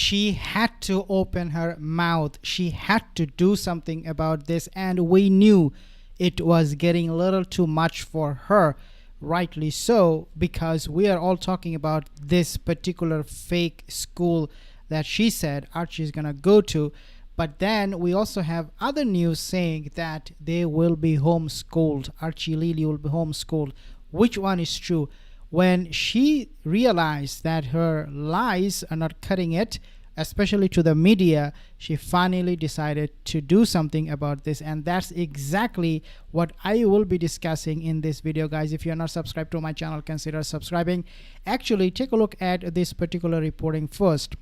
she had to open her mouth. She had to do something about this, and we knew it was getting a little too much for her. Rightly so, because we are all talking about this particular fake school that she said Archie is gonna go to. But then we also have other news saying that they will be homeschooled. Archie Lily will be homeschooled. Which one is true? When she realized that her lies are not cutting it, especially to the media, she finally decided to do something about this. And that's exactly what I will be discussing in this video, guys. If you're not subscribed to my channel, consider subscribing. Actually, take a look at this particular reporting first.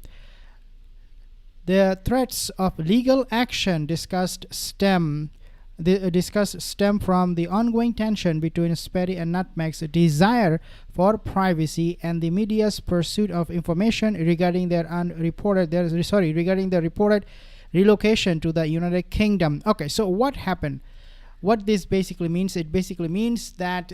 The threats of legal action discussed stem from the ongoing tension between Sperry and Nutmeg's desire for privacy and the media's pursuit of information regarding their reported relocation to the United Kingdom. Okay, so what happened? What this basically means? It basically means that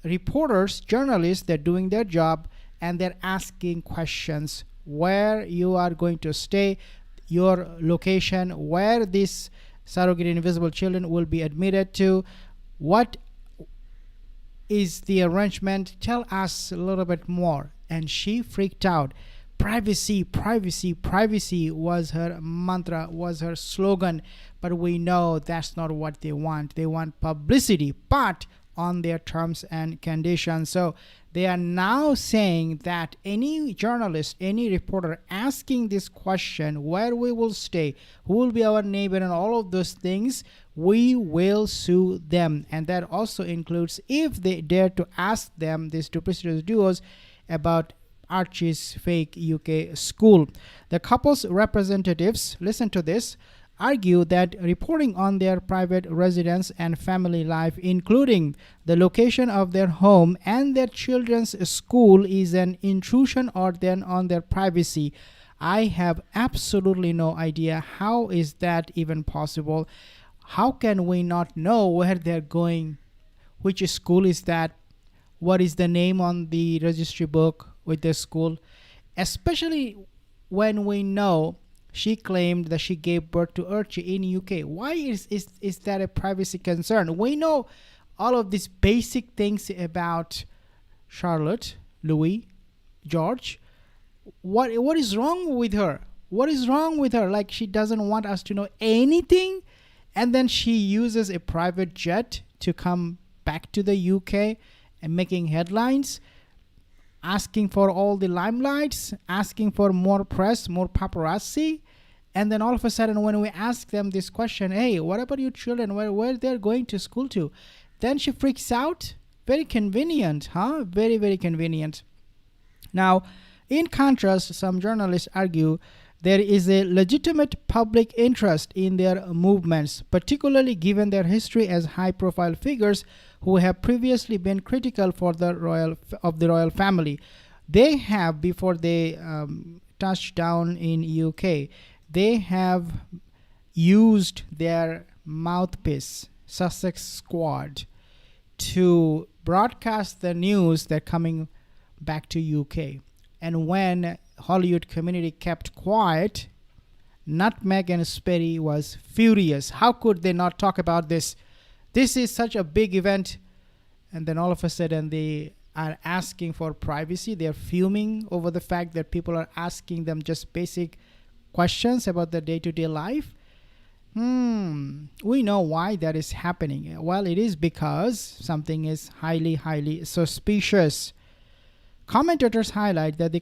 reporters, journalists, they're doing their job and they're asking questions: where you are going to stay, your location, where this surrogate invisible children will be admitted to, what is the arrangement, tell us a little bit more. And she freaked out. Privacy, privacy, privacy was her mantra, was her slogan. But we know that's not what they want. They want publicity, but on their terms and conditions. So they are now saying that any journalist, any reporter asking this question, where we will stay, who will be our neighbor, and all of those things, we will sue them. And that also includes if they dare to ask them, these duplicitous duos, about Archie's fake UK school. The couple's representatives, listen to this, argue that reporting on their private residence and family life, including the location of their home and their children's school, is an intrusion on their privacy. I have absolutely no idea how is that even possible. How can we not know where they're going? Which school is that? What is the name on the registry book with the school? Especially when we know she claimed that she gave birth to Archie in UK. Why is that a privacy concern? We know all of these basic things about Charlotte, Louis, George. What is wrong with her? What is wrong with her? Like, she doesn't want us to know anything, and then she uses a private jet to come back to the UK and making headlines, asking for all the limelights, asking for more press, more paparazzi. And then all of a sudden, when we ask them this question, hey, what about your children, where they're going to school to, then she freaks out. Very convenient, huh? Very, very convenient. Now, in contrast, some journalists argue there is a legitimate public interest in their movements, particularly given their history as high-profile figures who have previously been critical for the royal family. They have, before they touched down in UK, they have used their mouthpiece, Sussex Squad, to broadcast the news that coming back to UK. And when Hollywood community kept quiet, Nutmeg and Sperry was furious. How could they not talk about this? This is such a big event. And then all of a sudden they are asking for privacy. They're fuming over the fact that people are asking them just basic questions about their day-to-day life. We know why that is happening. Well, it is because something is highly, highly suspicious. Commentators highlight that the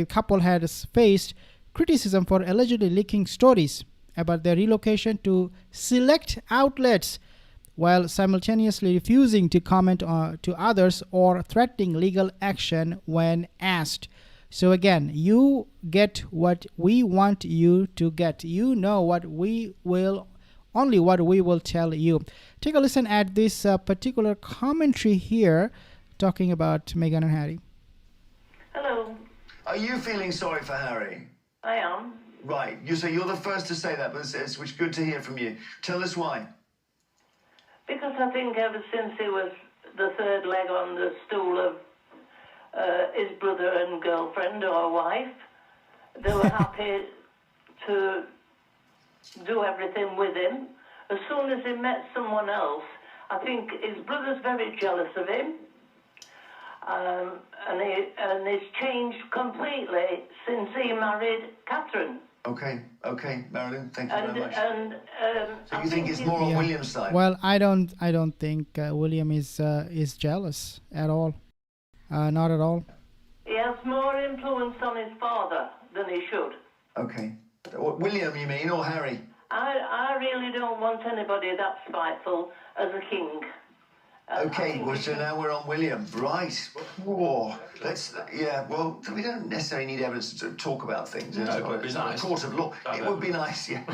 couple has faced criticism for allegedly leaking stories about their relocation to select outlets, while simultaneously refusing to comment to others or threatening legal action when asked. So again, you get what we want you to get. You know what we will, only what we will tell you. Take a listen at this particular commentary here, talking about Meghan and Harry. Hello. Are you feeling sorry for Harry? I am. Right. So you're the first to say that, but it's good to hear from you. Tell us why. Because I think ever since he was the third leg on the stool of his brother and girlfriend or wife, they were happy to do everything with him. As soon as he met someone else, I think his brother's very jealous of him, and he's changed completely since he married Catherine. Okay, Marilyn, thank you very much. So I you think it's more on William's side? Well, I don't think William is jealous at all. Not at all. He has more influence on his father than he should. Okay. William, you mean, or Harry? I really don't want anybody that spiteful as a king. Okay, well, so now we're on William, right? Whoa, well, we don't necessarily need evidence to talk about things. No, it would be nice. Court of law, it would be nice, yeah.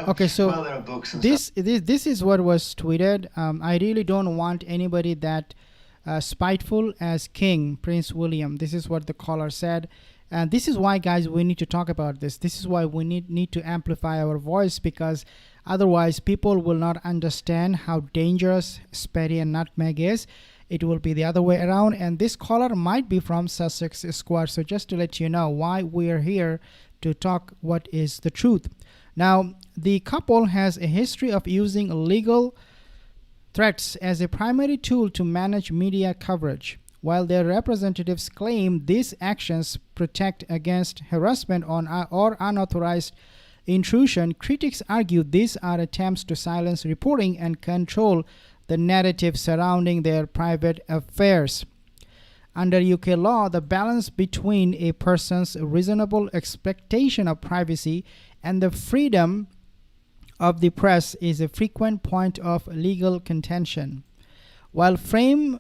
Okay, so well, there are books and this stuff. this is what was tweeted. I really don't want anybody that spiteful as King Prince William. This is what the caller said. And this is why, guys, we need to talk about this. This is why we need to amplify our voice, because otherwise people will not understand how dangerous Sperry and Nutmeg is. It will be the other way around. And this caller might be from Sussex Squad. So just to let you know why we are here to talk what is the truth. Now, the couple has a history of using legal threats as a primary tool to manage media coverage. While their representatives claim these actions protect against harassment or unauthorized intrusion, critics argue these are attempts to silence reporting and control the narrative surrounding their private affairs. Under UK law, the balance between a person's reasonable expectation of privacy and the freedom of the press is a frequent point of legal contention. While fame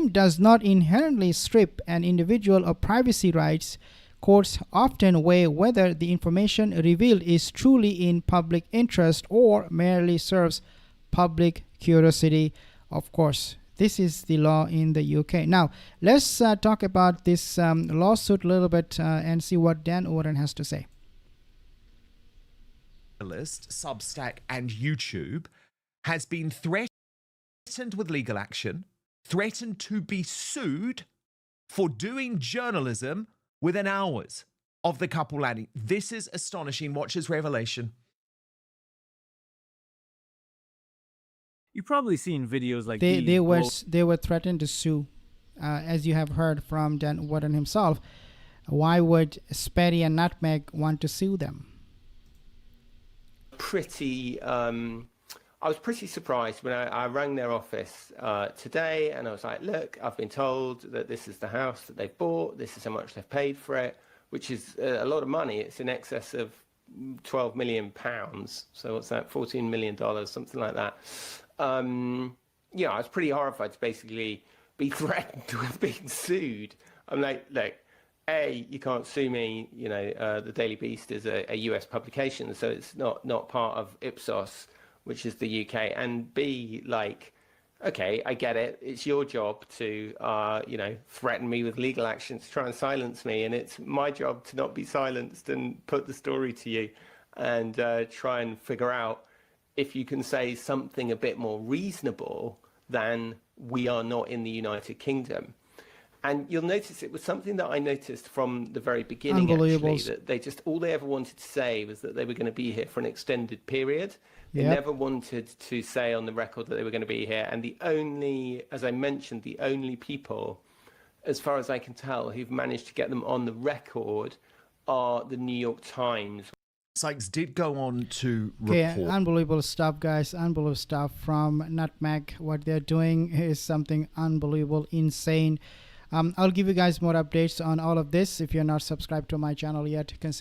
does not inherently strip an individual of privacy rights, courts often weigh whether the information revealed is truly in public interest or merely serves public curiosity. Of course, this is the law in the UK. Now, let's talk about this lawsuit a little bit and see what Dan Oren has to say. Substack and YouTube has been threatened with legal action, threatened to be sued for doing journalism within hours of the couple landing. This is astonishing. Watch his revelation. You've probably seen videos like they were threatened to sue, as you have heard from Dan Warden himself. Why would Sperry and Nutmeg want to sue them? I was pretty surprised when I rang their office today, and I was like, look, I've been told that this is the house that they've bought, this is how much they've paid for it, which is a lot of money. It's in excess of £12 million. So what's that, $14 million, something like that. I was pretty horrified to basically be threatened with being sued. I'm like, look, A, you can't sue me. The Daily Beast is a US publication, so it's not part of Ipsos, which is the UK. And B, okay, I get it. It's your job to, threaten me with legal action to try and silence me. And it's my job to not be silenced and put the story to you and try and figure out if you can say something a bit more reasonable than we are not in the United Kingdom. And you'll notice it was something that I noticed from the very beginning, actually, that all they ever wanted to say was that they were going to be here for an extended period. They never wanted to say on the record that they were going to be here. And as I mentioned, the only people, as far as I can tell, who've managed to get them on the record are the New York Times. Sykes did go on to report. Unbelievable stuff, guys. Unbelievable stuff from Nutmeg. What they're doing is something unbelievable, insane. I'll give you guys more updates on all of this. If you're not subscribed to my channel yet, consider